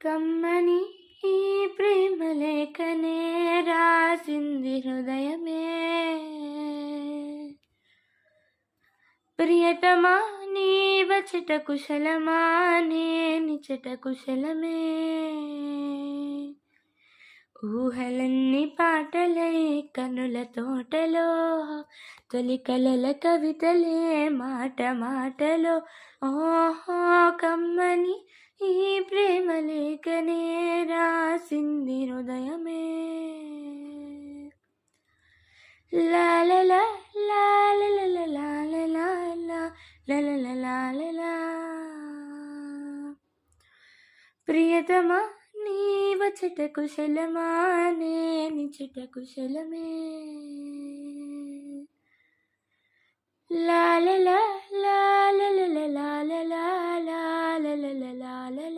కమ్మని ఈ ప్రేమ లేఖనే రాసింది హృదయమే. ప్రియతమా నీ వచట కుశలమా, నిచట కుశలమే. ఊహలన్నీ పాటలై కనుల తోటలో, తొలి కలల కవితలే మాట మాటలో. ఓహో కమ్మని ఈ ప్రేమ లేఖనే రాసింది హృదయమే. లాలలా లాలలా. ప్రియతమా నీ వచట కుశలమా, నిచట కుశలమే. లాలలా లాలలా.